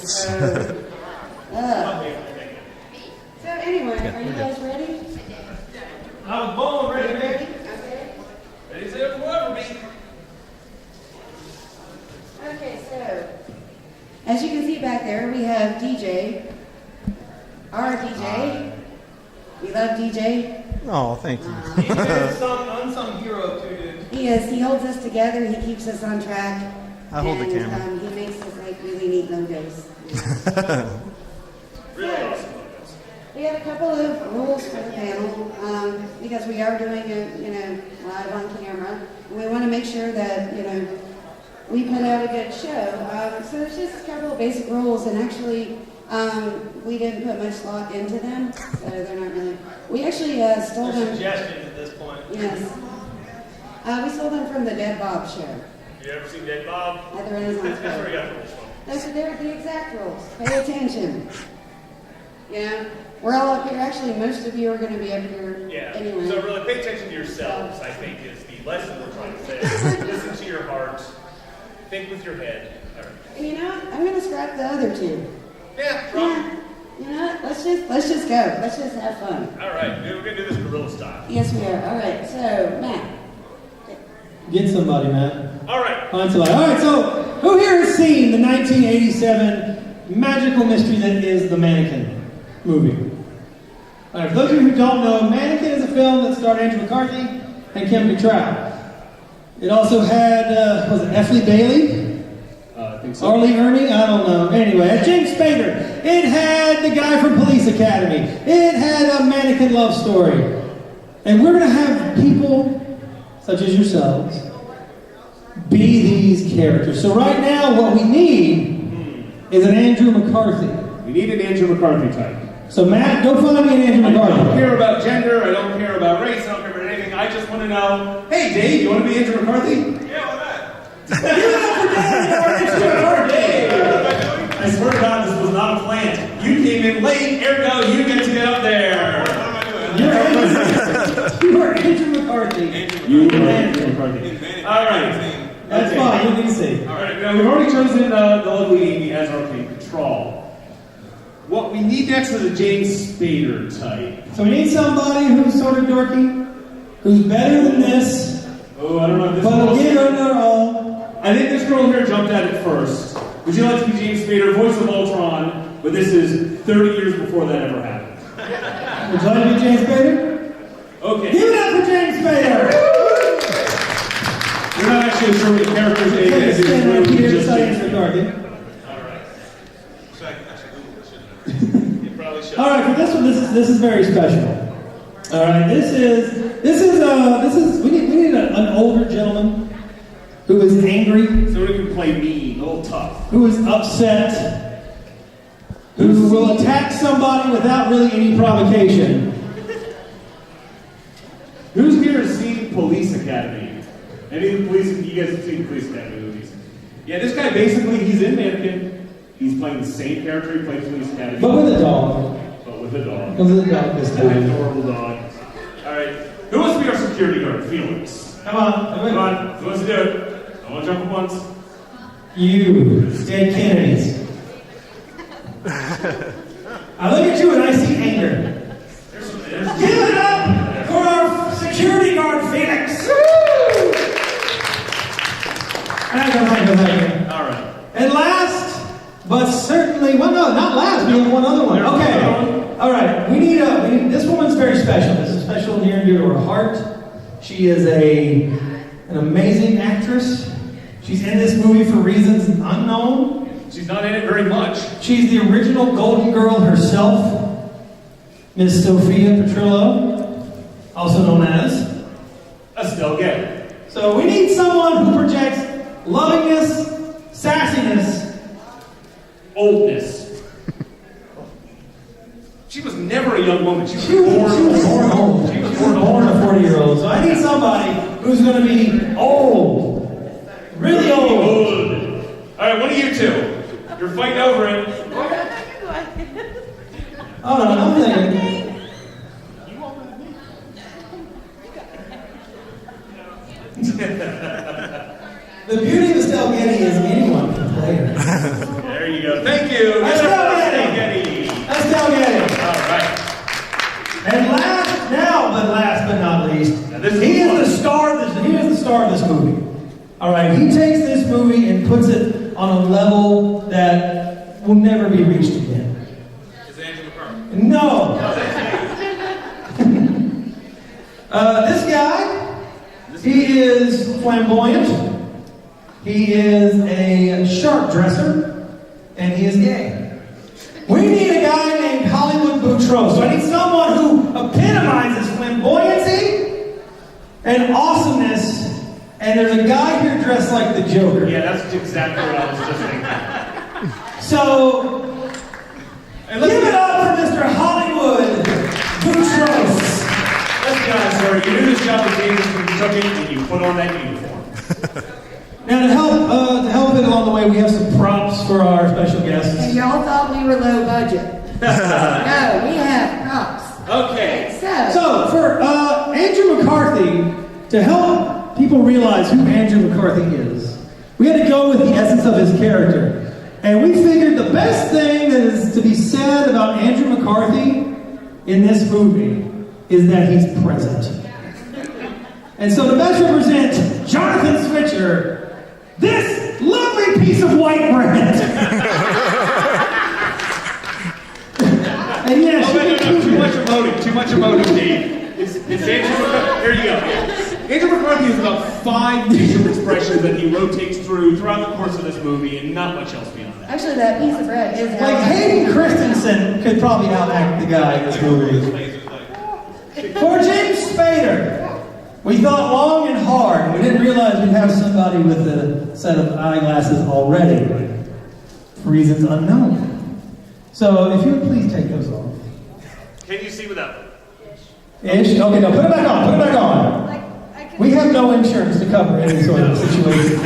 So anyway, are you guys ready? I was born ready. Ready? Okay. Ready as ever will ever be. Okay, so as you can see back there, we have DJ. Our DJ. We love DJ. Oh, thank you. He's an unsung hero too, dude. He is. He holds us together. He keeps us on track. I hold the camera. He makes us make really neat logos. Really awesome. We have a couple of rules for the panel because we are doing it, live on camera. And we want to make sure that, we put out a good show. So there's just a couple of basic rules, and actually, we didn't put much thought into them, so they're not really. We actually stole them. Suggestions at this point. Yes. We stole them from the Dead Bob show. You ever seen Dead Bob? At the Renaissance That's where Fair. you got this one. Those are the exact rules. Pay attention. We're all up here. Actually, most of you are going to be up here anyway. So really, pay attention to yourselves, I think, is the lesson we're trying to say. Listen to your heart. Think with your head. All right. And you know what? I'm going to scrap the other two. Yeah, wrong. You know what? Let's just go. Let's just have fun. All right, we're going to do this gorilla style. Yes, we are. All right. So, Matt. Get somebody, man. All right. Find somebody. All right, so who here has seen the 1987 magical mystery that is the Mannequin movie? All right, for those of you who don't know, Mannequin is a film that starred Andrew McCarthy and Kim Cattrall. It also had, was it F. Lee Bailey? I think so. Arlie Ernie? I don't know. Anyway, it had James Spader. It had the guy from Police Academy. It had a Mannequin love story. And we're going to have people such as yourselves be these characters. So right now, what we need is an Andrew McCarthy. We need an Andrew McCarthy type. So Matt, go find me an Andrew McCarthy. I don't care about gender, I don't care about race, I don't care about anything. I just want to know, hey Dave, you want to be Andrew McCarthy? Yeah, why not? Give it up for Dave! Andrew McCarthy! I swear to God, this was not a plant. You came in late, ergo you get to get up there. You are Andrew McCarthy. You are Andrew McCarthy. All right. That's fine, you can see. All right, now we've already chosen the lovely Amy as our king, Cattrall. What we need next is a James Spader type. So we need somebody who's sort of dorky, who's better than this, Oh, I don't know if this but will girl's- give it their all. I think this girl here jumped at it first. Would you like to be James Spader, voice of Ultron? But this is 30 years before that ever happened. Would you like to be James Spader? Okay. Give it up for James Spader! You're not actually sure what the character's name is. It's Stand right really here just beside James Andrew Spader. McCarthy. You probably should. All right, for this one, this is very special. All right, this is we need an older gentleman who is angry, Somebody who can play mean, a little tough. who is upset, who will attack somebody without really any provocation. Who's here has seen Police Academy? Any of the police? You guys have seen Police Academy movies? Yeah, this guy basically he's in Mannequin. He's playing the same character he played in Police Academy, But with a dog. but with a dog. With a dog this An time. adorable dog. All right. Who wants to be our security guard? Felix. Come on, Come on. Who wants to do it? I want to jump at once. You, dead Kennedys. I look at you and I see anger. Give it up for our security guard, Felix! All right. And last, but certainly, well, no, not last. We have one other one. Okay. All right. We need this woman's very special. This is special near and dear to her heart. She is an amazing actress. She's in this movie for reasons unknown. She's not in it very much. She's the original Golden Girl herself, Miss Sophia Petrillo, also known as Estelle Getty. So we need someone who projects lovingness, sassiness, Oldness. She was never a young woman. She was She was born born old. She was born Born a 40-year-old. So I need somebody who's going to be old. Really old. Good. All right, one of you two. You're fighting over it. Oh, no, I'm thinking. The beauty of Estelle Getty is anyone can play her. There you go. Thank you. Estelle Getty. Getty. Estelle Getty. All right. And last but not least, Now, this is he fun. is the star of this movie. All right, he takes this movie and puts it on a level that will never be reached again. Is it Andrew McCarthy? No. This guy, he is flamboyant. He is a sharp dresser, and he is gay. We need a guy named Hollywood Boutros. So I need someone who epitomizes flamboyancy and awesomeness. And there's a guy here dressed like the Joker. Yeah, that's exactly what I was just thinking. So, give it up for Mr. Hollywood Boutros. Let's be honest, sir. You knew this job was dangerous when you took it, and you put on that uniform. Now, to help it along the way, we have some props for our special guests. And y'all thought we were low budget. No, we have props. Okay. So, for Andrew McCarthy, to help people realize who Andrew McCarthy is, we had to go with the essence of his character. And we figured the best thing that is to be said about Andrew McCarthy in this movie is that he's present. And so to best represent Jonathan Switcher, this lovely piece of white bread. And yes, Oh, wait, no, too much emoting, Dave. It's Andrew McCarthy. Here you go. Andrew McCarthy has about 5 facial expressions that he rotates throughout the course of this movie, and not much else beyond that. Actually, that piece of bread is like Hayden Christensen could probably outact the guy in this movie. For James Spader, we thought long and hard. We didn't realize we'd have somebody with a set of eyeglasses already, for reasons unknown. So if you would please take those off. Can you see without? Ish? Okay, no, put it back on, put it back on. We have no insurance to cover any sort of situation.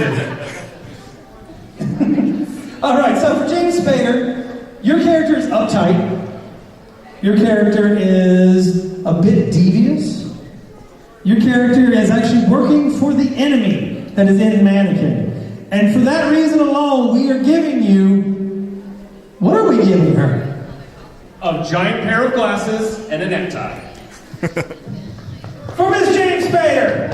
All right, so for James Spader, your character is uptight. Your character is a bit devious. Your character is actually working for the enemy that is in Mannequin. And for that reason alone, we are giving you... What are we giving her? A giant pair of glasses and a necktie. For Miss James Spader.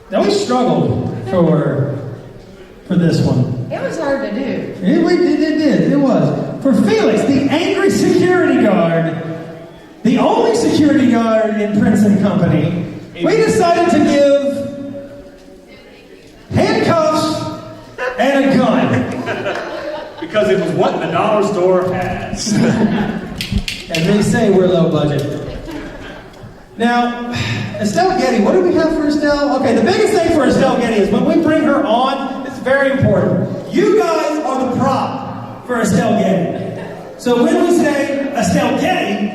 Now we struggled for this one. It was hard to do. It was. For Felix, the angry security guard, the only security guard in Prince & Company, we decided to give handcuffs and a gun. Because it was what the dollar store has. And they say we're low budget. Now, Estelle Getty, what do we have for Estelle? Okay, the biggest thing for Estelle Getty is when we bring her on, it's very important. You guys are the prop for Estelle Getty. So when we say Estelle Getty,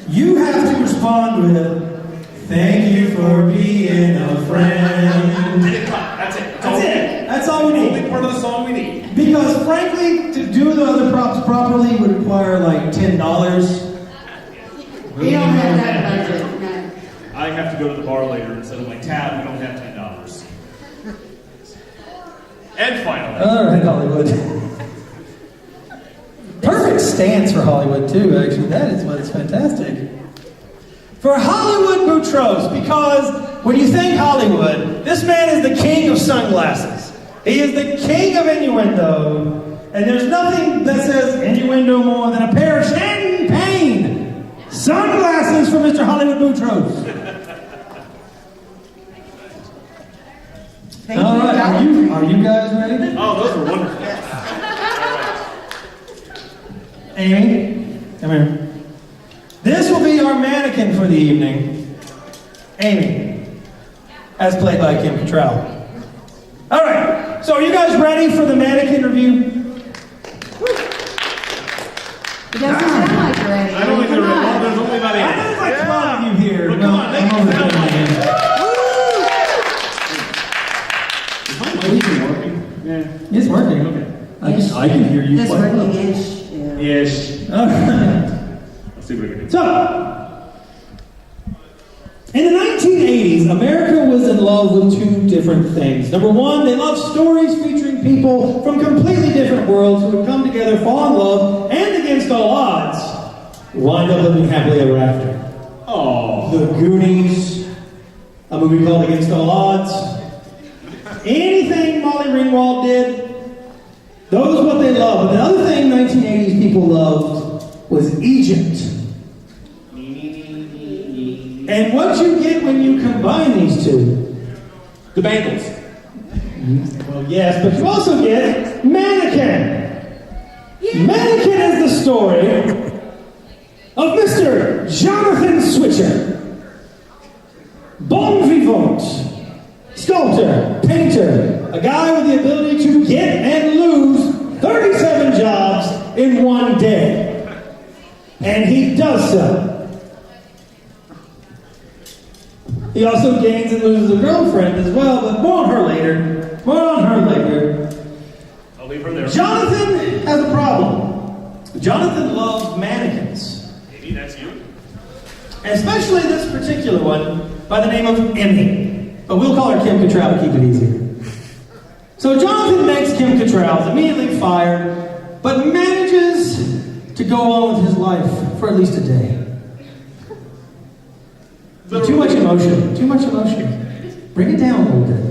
you have to respond with, "Thank you for being a friend." That's it. That's it. That's all we need. Only part of the song we need. Because frankly, to do the other props properly would require like $10. We don't have that budget, no. I have to go to the bar later and settle my tab. We don't have $10. And finally, All right, Hollywood. Perfect stance for Hollywood too. Actually, that's fantastic. For Hollywood Boutros, because when you think Hollywood, this man is the king of sunglasses. He is the king of innuendo, and there's nothing that says innuendo more than a pair of champagne sunglasses for Mr. Hollywood Boutros. Thank All you, right, guys. are you guys ready? oh, those were wonderful. Amy, come here. This will be our mannequin for the evening. Amy, as played by Kim Cattrall. All right, so are you guys ready for the mannequin review? It doesn't sound like you're ready. I don't think Come they're ready. on. There's only about I know 8. there's like 12 of you here. But come on, make it I'm over sound like there. Is my mic even working? Yeah. It's working. Okay. I can hear you. This quite well. working-ish. Yeah. Ish. All right. Let's see what we can do. So, In the 1980s, America was in love with two different things. Number one, they loved stories featuring people from completely different worlds who would come together, fall in love, and against all odds, wind up living happily ever after. Oh. The Goonies, a movie called Against All Odds. Anything Molly Ringwald did, those are what they loved. But the other thing 1980s people loved was Egypt. And what you get when you combine these two? The Bengals. Well, yes, but you also get Mannequin. Mannequin is the story of Mr. Jonathan Switcher. Bon vivant, sculptor, painter, a guy with the ability to get and lose 37 jobs in one day. And he does so. He also gains and loses a girlfriend as well, but more on her later. I'll leave her there. Jonathan has a problem. Jonathan loves mannequins. Maybe that's you. Especially this particular one by the name of Emmy. But we'll call her Kim Cattrall to keep it easier. So Jonathan makes Kim Cattrall, immediately fired, but manages to go on with his life for at least a day. Too much emotion. Bring it down a little bit.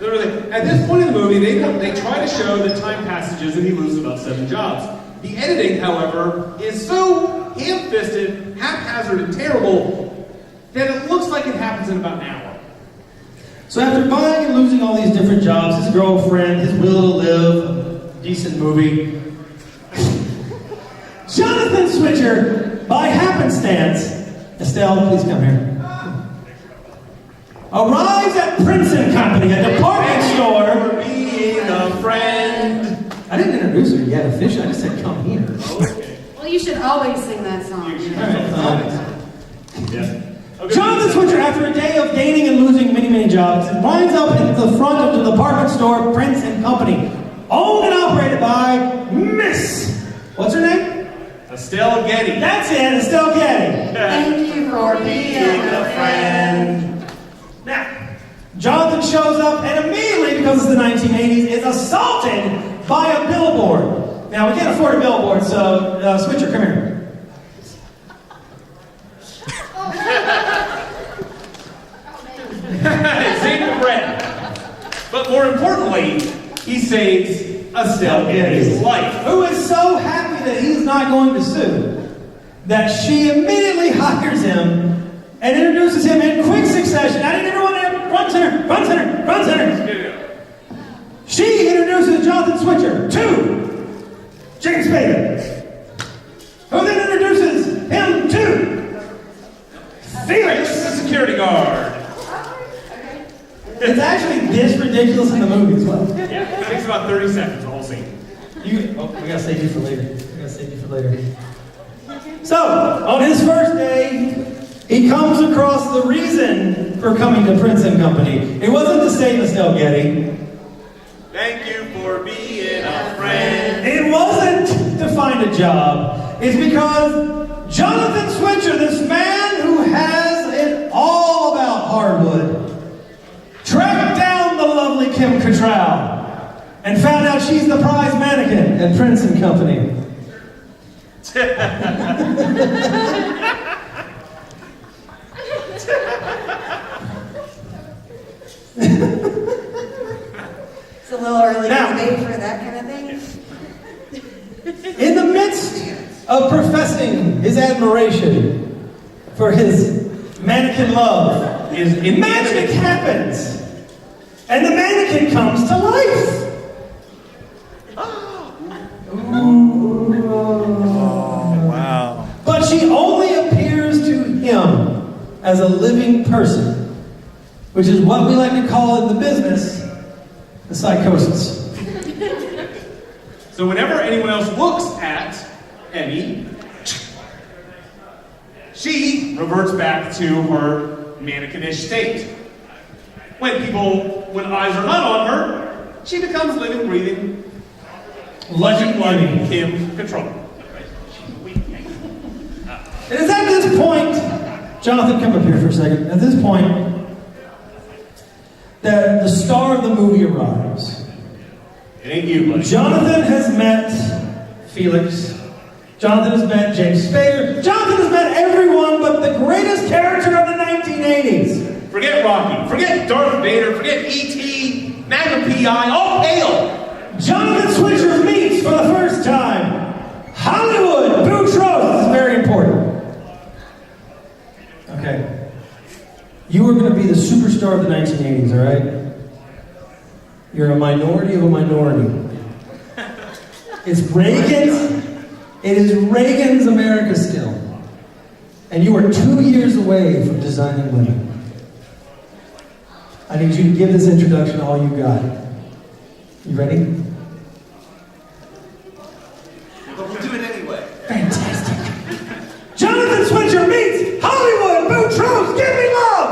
Literally, at this point in the movie, they try to show that time passages and he loses about 7 jobs. The editing, however, is so ham-fisted, haphazard, and terrible that it looks like it happens in about an hour. So after buying and losing all these different jobs, his girlfriend, his will to live, a decent movie, Jonathan Switcher, by happenstance, Estelle, please come here, arrives at Prince & Company, a department store. Being a friend. I didn't introduce her yet officially, I just said come here. Okay. Well, you should always sing that song. Yeah. Okay. Jonathan Switcher, after a day of gaining and losing many, many jobs, winds up at the front of the department store, Prince & Company, owned and operated by Miss, what's her name? Estelle Getty. That's it, Estelle Getty. Thank you for being a friend. Now, Jonathan shows up and immediately, because it's the 1980s, is assaulted by a billboard. Now, we can't afford a billboard, so Switcher, come here. Save the bread. But more importantly, he saves Estelle Getty's life. Who is so happy that he's not going to sue that she immediately hires him and introduces him in quick succession. I need everyone there. Front center, front center, front center. She introduces Jonathan Switcher to James Spader, who then introduces him to Felix, the security guard. It's actually this ridiculous in the movie as well. Yeah, it takes about 30 seconds, the whole scene. We gotta save you for later. So, on his first day, he comes across the reason for coming to Prince & Company. It wasn't to save Estelle Getty. Thank you for being a friend. It wasn't to find a job. It's because Jonathan Switcher, this man who has it all about hardwood, tracked down the lovely Kim Cattrall and found out she's the prize mannequin at Prince & Company. It's a little early Now, today for that kind of thing. In the midst of professing his admiration for his mannequin love, magic happens. And the mannequin comes to life. Oh, wow. But she only appears to him as a living person, which is what we like to call in the business the psychosis. So whenever anyone else looks at Emmy, she reverts back to her mannequinish state. When eyes are not on her, she becomes living, breathing, legend-like Kim Cattrall. It is at this point Jonathan, come up here for a second. At this point, the star of the movie arrives. It ain't you, buddy. Jonathan has met Felix. Jonathan has met James Spader. Jonathan has met everyone but the greatest character of the 1980s. Forget Rocky. Forget Darth Vader. Forget E.T. Magnum P.I. All hail! Jonathan Switcher meets for the first time Hollywood Boutros. This is very important. Okay. You are going to be the superstar of the 1980s, all right? You're a minority of a minority. It's Reagan's. It is Reagan's America still. And you are 2 years away from designing women. I need you to give this introduction all you got. You ready? We'll do it anyway. Fantastic. Jonathan Switcher meets Hollywood Boutros. Give me love.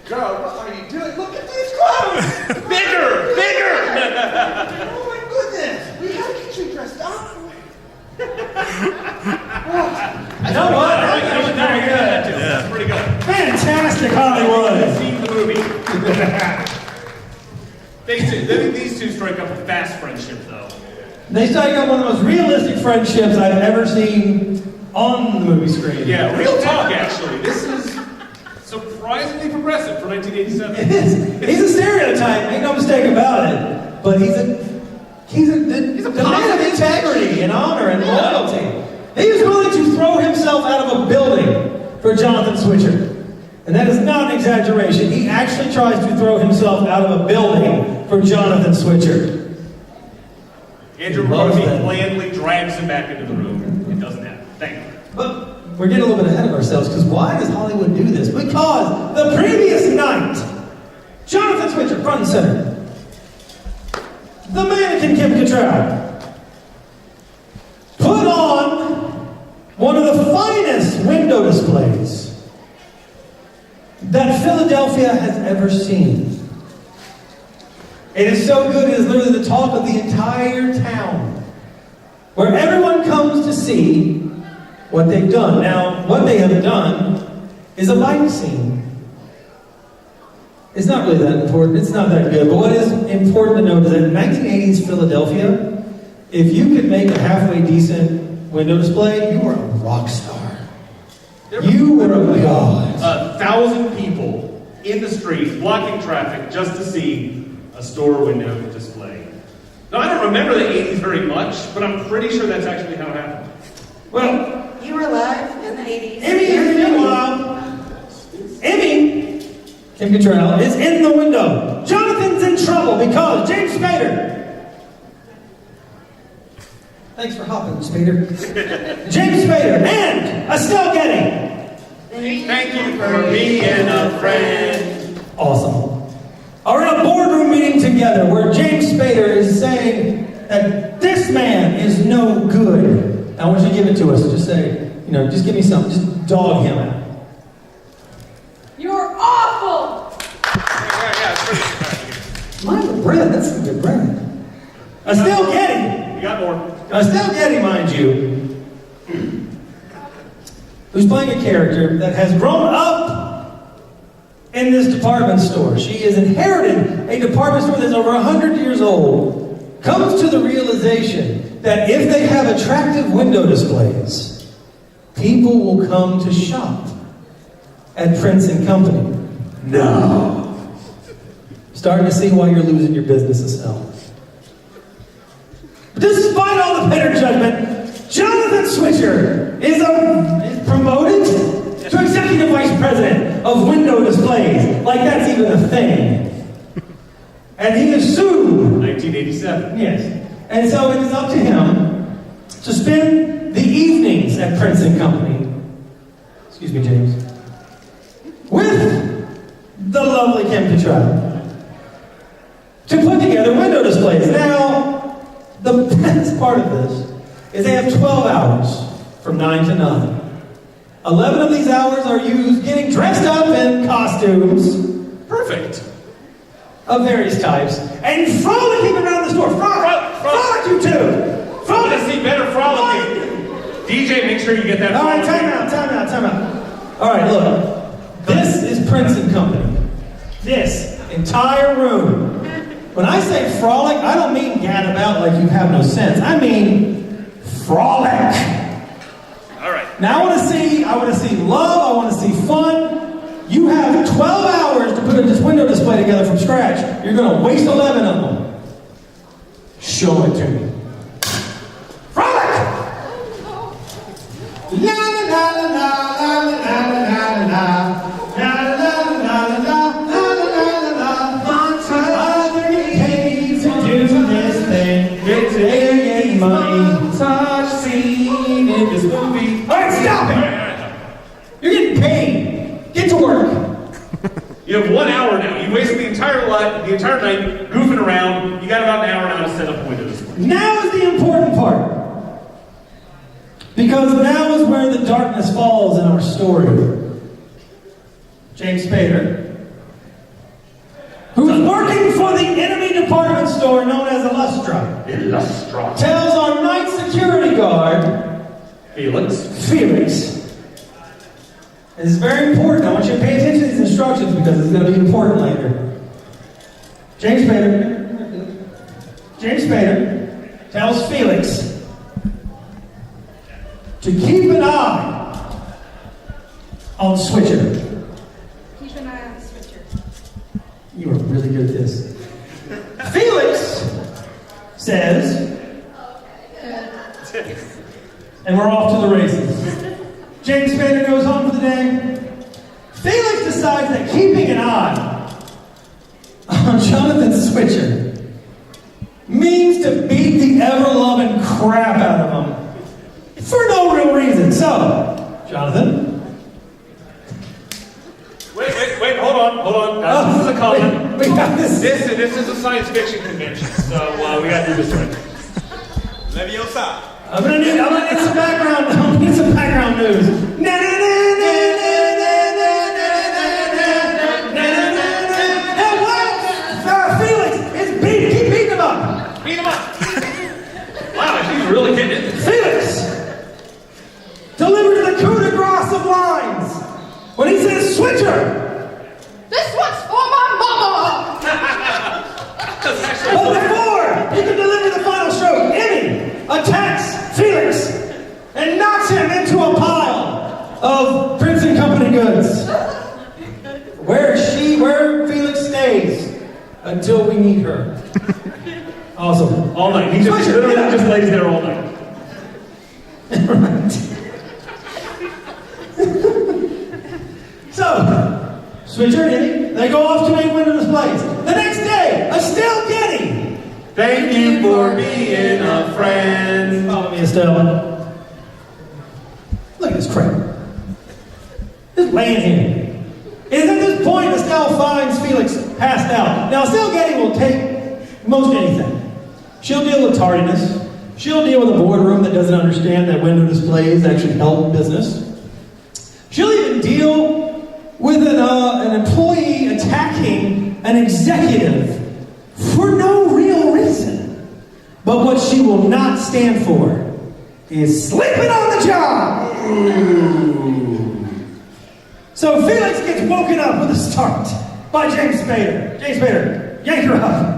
Girl, what are you doing? Look at these clothes! Bigger! Bigger! Oh my goodness! We gotta get you dressed up. You know what? Very good. That's pretty good. Fantastic, Hollywood. Seen the movie. These two strike up a fast friendship, though. They strike up one of the most realistic friendships I've ever seen on the movie screen. Yeah, real talk, actually. This is surprisingly progressive for 1987. It is. He's a stereotype, make no mistake about it. But he's a man of integrity and honor and loyalty. He was willing to throw himself out of a building for Jonathan Switcher. And that is not an exaggeration. He actually tries to throw himself out of a building for Jonathan Switcher. Andrew McCarthy blandly drags him back into the room. It doesn't happen. Thank you. But we're getting a little bit ahead of ourselves, because why does Hollywood do this? Because the previous night, Jonathan Switcher, front and center, the mannequin Kim Cattrall, put on one of the finest window displays that Philadelphia has ever seen. It is so good, it is literally the talk of the entire town, where everyone comes to see what they've done. Now, what they have done is a bike scene. It's not really that important, it's not that good, but what is important to note is that in 1980s Philadelphia, if you could make a halfway decent window display, you were a rock star. You were a god. 1,000 people in the street blocking traffic just to see a store window display. Now, I don't remember the 80s very much, but I'm pretty sure that's actually how it happened. Well, You were alive in the 80s. Emmy, Kim Cattrall, is in the window. Jonathan's in trouble because James Spader. Thanks for hopping, Spader. James Spader and Estelle Getty. Thank you for being a friend. Awesome. Are in a boardroom meeting together where James Spader is saying that this man is no good. I want you to give it to us. Just say, just give me something. Just dog him out. You're awful! Yeah, it's pretty. Mind the bread. That's some good bread. Estelle Getty. You got more. Estelle Getty, mind you, who's playing a character that has grown up in this department store. She has inherited a department store that's over 100 years old, comes to the realization that if they have attractive window displays, people will come to shop at Prince & Company. No. Starting to see why you're losing your business, Estelle. Despite all the better judgment, Jonathan Switcher is promoted to Executive Vice President of Window Displays. Like that's even a thing. And he is sued. 1987. Yes. And so it is up to him to spend the evenings at Prince & Company. Excuse me, James. With the lovely Kim Cattrall to put together window displays. Now, the best part of this is they have 12 hours from 9 to 9. 11 of these hours are used getting dressed up in costumes. Perfect. Of various types. And frolicking around the store. Frolic you two! Frolic! Let's see better frolicking. DJ, make sure you get that. All right, time out. All right, look. This is Prince and Company. This entire room. When I say frolic, I don't mean gad about like you have no sense. I mean frolic. All right. Now I want to see love, I want to see fun. You have 12 hours to put this window display together from scratch. You're going to waste 11 of them. Show it to me. Frolic! La la la la la la la la la money, such scene in this movie. Alright, stop it! You're getting paid. Get to work. You have 1 hour now. You wasted the entire night goofing around. You got about an hour now to set up windows. Now is the important part. Because now is where the darkness falls in our story. James Spader, who's working for the enemy department store known as Illustra, tells our night security guard, Felix. This is very important. I want you to pay attention to these instructions because it's going to be important later. James Spader tells Felix to keep an eye on Switcher. Keep an eye on the switcher. You are really good at this. Felix says, and we're off to the races. James Spader goes home for the day. Felix decides that keeping an eye on Jonathan Switcher means to beat the ever-loving crap out of him for no real reason. So, Jonathan. Wait, hold on. Guys, this is a comment. We got this. This is a science fiction convention, so we got to do this right. Leviosa. I'm gonna need some background. I'm gonna need some background news. Na na na na na na na na na na. Hey, what? Felix is keep beating him up. Beat him up. Wow, she's really getting it. Felix delivers the coup de grace of lines when he says, "Switcher, This one's for my mama! but before he can deliver the final stroke, Emmy attacks Felix and knocks him into a pile of Prince and Company goods. Where Felix stays until we need her. Awesome. All night. He just literally just lays there all night. Right. So, Switcher and Emmy, they go off to make window displays. The next day, Estelle Getty. Thank you for being a friend. Follow me, Estelle. Look at this crap. Just laying here. It is at this point Estelle finds Felix passed out. Now, Estelle Getty will take most anything. She'll deal with tardiness. She'll deal with a boardroom that doesn't understand that window displays actually help business. She'll even deal with an employee attacking an executive for no real reason. But what she will not stand for is sleeping on the job. So Felix gets woken up with a start by James Spader. James Spader, yank her up.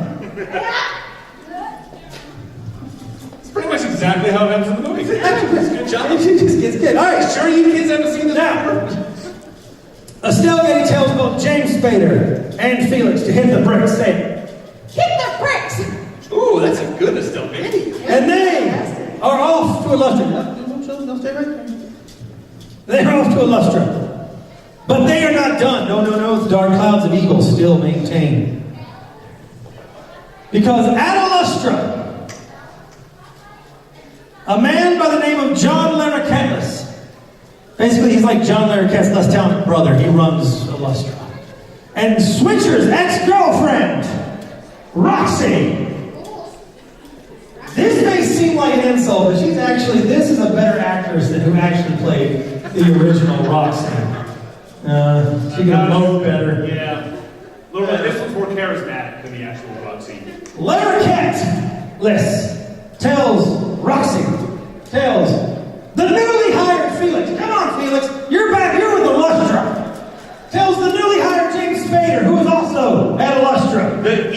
It's pretty much exactly how it happens in the movie. Good job. She just gets good. All right, Sure you kids haven't seen this now. before? Estelle Getty tells both James Spader and Felix to hit the bricks, saying, Hit the bricks! Ooh, that's a good Estelle Getty. and they are off to Illustra. They'll stay right there. They are off to Illustra. But they are not done. No, the dark clouds of Eagle still maintain. Because at Illustra, a man by the name of John Larroquette, basically he's like John Larroquette's less talented brother. He runs Illustra. And Switcher's ex-girlfriend, Roxy. This may seem like an insult, but this is a better actress than who actually played the original Roxy. She could moan better. Yeah. This one's more charismatic than the actual Roxy. Larroquette tells the newly hired Felix, come on Felix, you're back here with the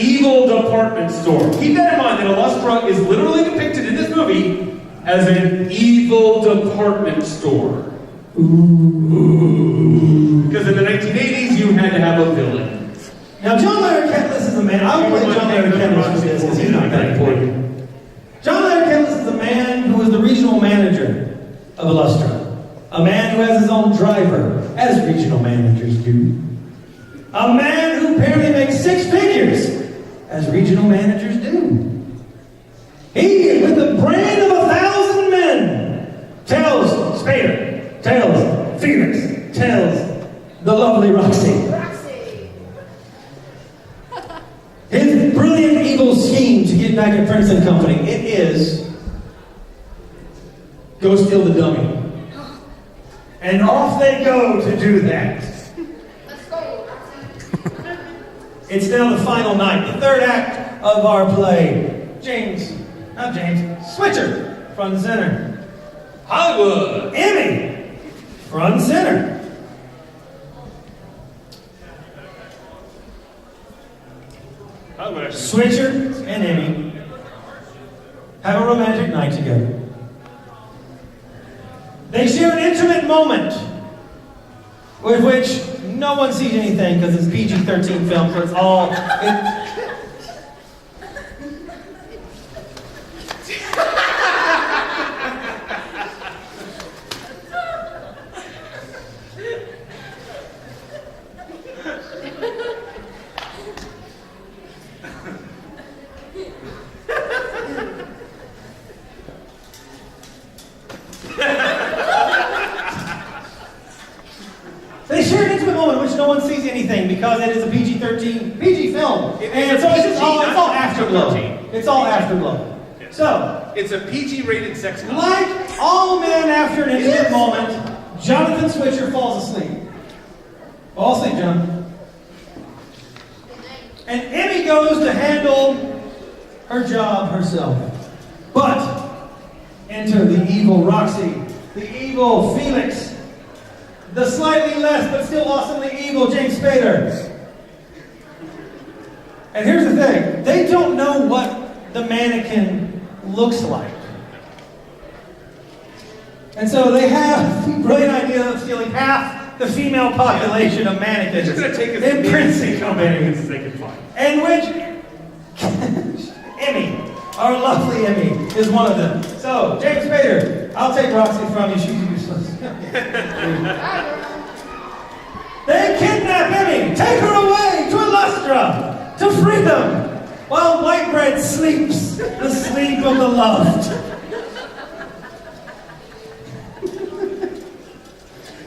evil department store. Keep that in mind that Illustra is literally depicted in this movie as an evil department store. Ooh. Because in the 1980s, you had to have a villain. Now, John Larry Ketlis is a man. I would play John Larry Ketlis for this because he's not that important. John Larry Ketlis is a man who was the regional manager of Illustra. A man who has his own driver, as regional managers do. A man who apparently makes 6 figures, as regional managers do. He, with the brain of 1,000 men, tells Spader, tells Felix, tells the lovely Roxy. His brilliant evil scheme to get back at Prince and Company, it is go steal the dummy. And off they go to do that. Let's go. It's now the final night, the third act of our play. Switcher, front and center. Hollywood. Emmy, front and center. Switcher and Emmy have a romantic night together. They share an intimate moment with which no one sees anything because it's PG-13 film, so it's all... They share an intimate moment in which no one sees anything because it is a PG film. And so it's all afterglow. It's all afterglow. So, it's a PG-rated sex comedy. like all men after an intimate moment, Jonathan Switcher falls asleep. Fall asleep, John. And Emmy goes to handle her job herself. But enter the evil Roxy, the evil Felix, the slightly less but still awesomely evil James Spader. And here's the thing, they don't know what the mannequin looks like. And so they have the brilliant idea of stealing half the female population of mannequins It's going to take as in many Prince and Company. mannequins as they can find. And which Emmy, our lovely Emmy, is one of them. So, James Spader, I'll take Roxy from you. She's useless. They kidnap Emmy, take her away to Illustra, to freedom, while white bread sleeps the sleep of the loved.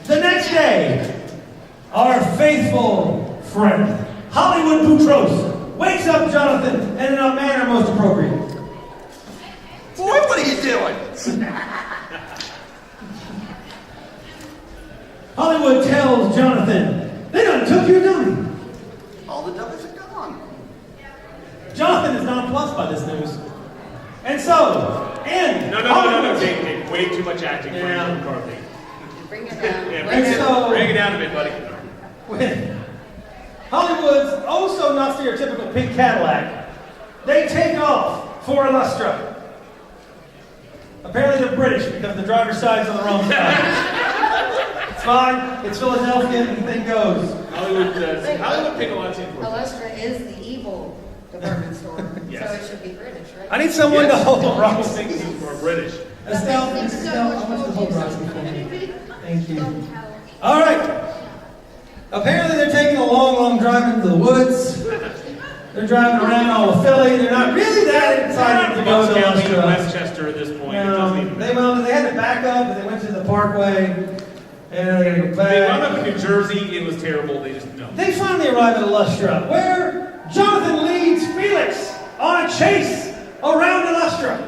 The next day, our faithful friend, Hollywood Boutros, wakes up Jonathan and in a manner most appropriate. Boy, what are you doing? Hollywood tells Jonathan, they done took your dummy. All the dummies are gone. Jonathan is nonplussed by this news. And so, No, Dave, way too much acting for Yeah. Andrew McCarthy. Bring it down. Yeah, bring it down a bit, buddy. with Hollywood's oh so not stereotypical pink Cadillac, they take off for Illustra. Apparently they're British because the driver's side's on the wrong side. It's fine, it's Philadelphia, and the thing goes. Hollywood paid a lot to for Illustra is the evil department store, Yes. so it should be British, right? I need someone to hold People Roxy. think we're British. Estelle, I want you to hold Roxy for me. Thank you. All right. Apparently they're taking a long drive into the woods. They're driving around all of Philly. They're not really that excited to go to County Illustra. Westchester at this point. It No, doesn't even they had to back up, and they went to the Parkway, and then they got to go They wound back. up in New Jersey. It was terrible. They just no. They finally arrive at Illustra, where Jonathan leads Felix on a chase around Illustra.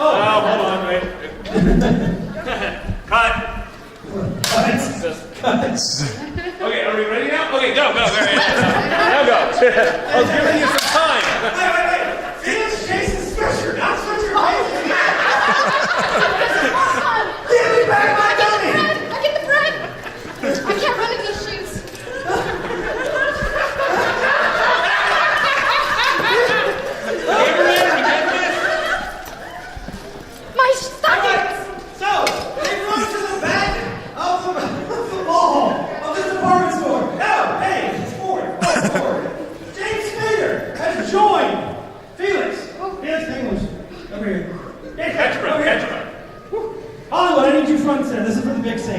Oh, hold on, wait. Cut. Okay, are we ready now? Okay, go. Now go. I was giving you some time. Wait. Felix chases Switcher, not Switcher. Give me back my dummy. I get the bread! I can't run in these shoes.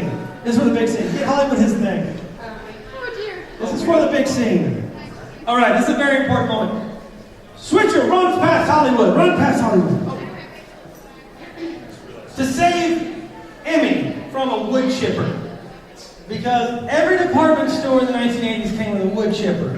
scene. This is for the big scene. Get Hollywood his thing. Oh dear. This is for the big scene. All right, this is a very important moment. Switcher runs past Hollywood. Run past Hollywood. To save Emmy from a wood chipper. Because every department store in the 1980s came with a wood chipper.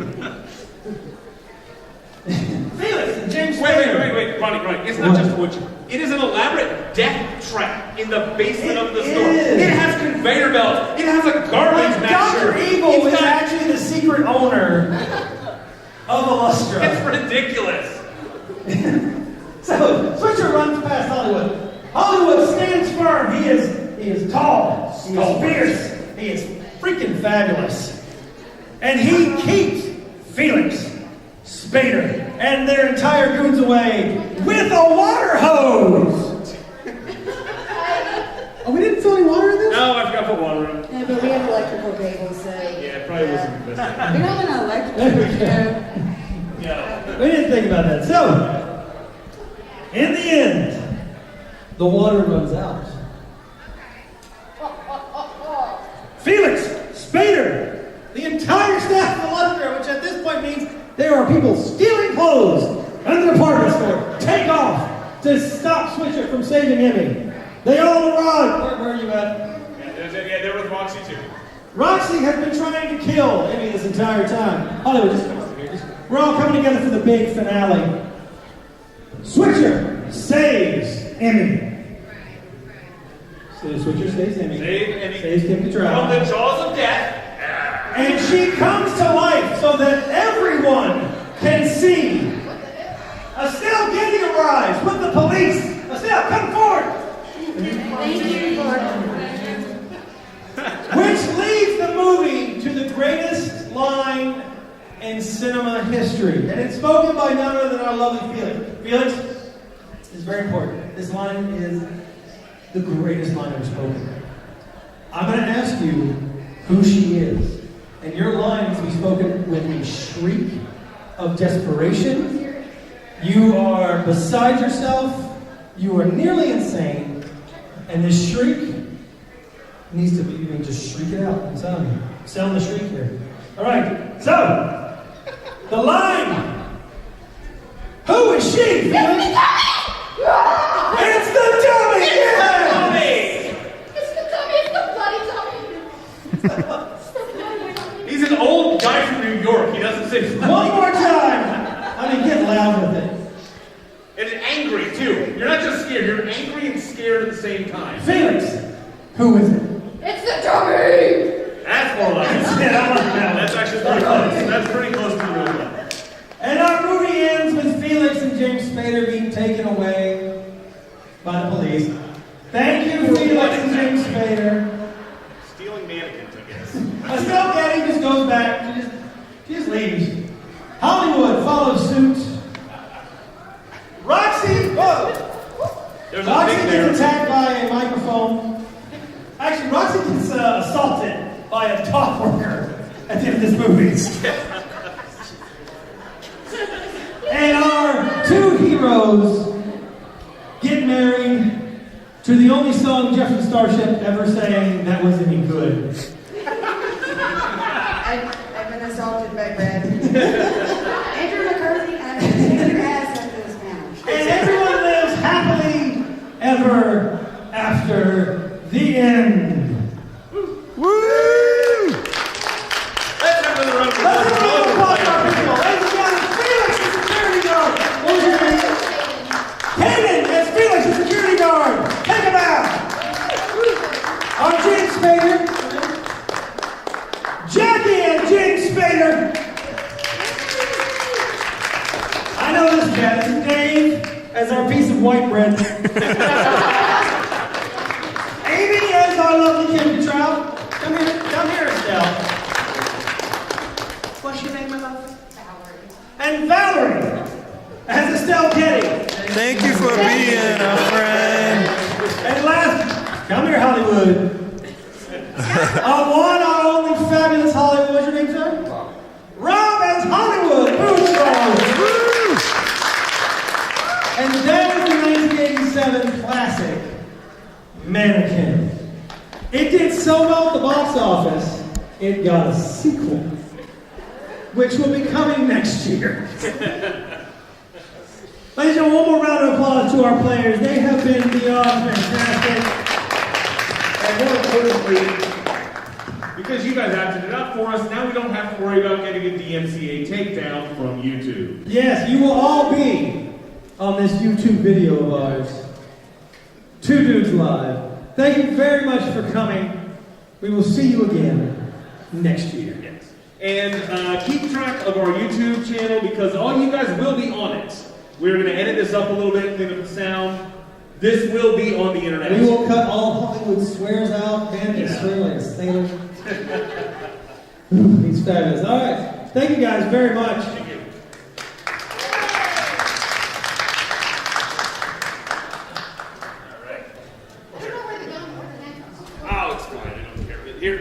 Felix and James Spader. Wait, Ronnie. It's not just a wood chipper. It is an elaborate death trap in the basement of the store. is. It has conveyor belts. It has a garbage masher. Dr. Evil is actually the secret owner of Illustra. It's ridiculous. So, Switcher runs past Hollywood. Hollywood stands firm. He is tall. He is fierce. He is freaking fabulous. And he keeps Felix, Spader, and their entire goons away with a water hose. Oh, we didn't fill any water in this? No, I forgot to put water in. Yeah, but we have electrical cables, so. Yeah, it probably wasn't the best. We don't have an electrical, Yeah. We didn't think about that. So, in the end, the water runs out. Felix, Spader, the entire staff of Illustra, which at this point means there are people stealing clothes under the department store, take off to stop Switcher from saving Emmy. They all arrive. Where are you at? Yeah, they're with Roxy too. Roxy has been trying to kill Emmy this entire time. Hollywood, just come over here. We're all coming together for the big finale. Switcher saves Emmy. So Switcher saves Emmy. Save Emmy. Saves Kim Cattrall. From the jaws of death. And she comes to life so that everyone can see. Estelle Getty arrives with the police. Estelle, come forward. Thank you for Which leads the movie to the greatest line in cinema history. And it's spoken by none other than our lovely Felix. Felix, this is very important. This line is the greatest line ever spoken. I'm going to ask you who she is. And your line is to be spoken with a shriek of desperation. You are beside yourself. You are nearly insane. And this shriek needs to be, you mean, just shriek it out. I'm telling you. Sound the shriek here. All right. So, the line. Who is she, Felix? It's the dummy! Yeah! It's the dummy, it's the bloody dummy. He's an old guy from New York. He doesn't say. One more time! I mean, get loud with it. And angry too. You're not just scared. You're angry and scared at the same time. Felix, who is it? It's the dummy. That's more like it. Yeah, I like that. That's actually pretty close. That's pretty close to the real one. And our movie ends with Felix and James Spader being taken away by the police. Thank you, Felix and James Spader. Stealing mannequins, I guess. Estelle Getty just goes back. She just leaves. Hollywood follows suit. Roxy, whoa! There's a Roxy thing gets there. attacked by a microphone. Actually, Roxy gets assaulted by a dock worker at the end of this movie. And our two heroes get married to the only song Jefferson Starship ever sang that was any good. I've been assaulted by Brad. Andrew McCarthy, I'm going to take your ass up to this panel. And everyone lives happily ever after the end. Woo! Let's have another round of Let's have a applause. applause for our people. Ladies and gentlemen, Felix, the security guard. What was your name? Hayden, as Felix, the security guard. Take him out. Our James Spader. Jackie and James Spader. I know this cat. This is Dave as our piece of white bread. Amy as our lovely Kim Cattrall. Come here, Estelle. What's your name, my love? And Valerie as Estelle Getty. Thank you for being a friend. And last, come here, Hollywood. Our only fabulous Hollywood. What's your name, sir? Rob as Hollywood. Boomstrong. Woo! And that is the 1987 classic, Mannequin. It did so well at the box office, it got a sequel, which will be coming next year. Ladies and gentlemen, one more round of applause to our players. They have been beyond fantastic. And more importantly, because you guys acted it up for us, now we don't have to worry about getting a DMCA takedown from YouTube. Yes, you will all be on this YouTube video of ours. Two Dudes Live. Thank you very much for coming. We will see you again next year. Yes. And keep track of our YouTube channel because all you guys will be on it. We're going to edit this up a little bit, clean up the sound. This will be on the internet. We will cut all Hollywood swears out. Man, Yeah. can swear like a sailor. He's fabulous. All right. Thank you guys very much. Thank you. I don't know where the gun or the knife is. Oh, it's fine. I don't care. Here,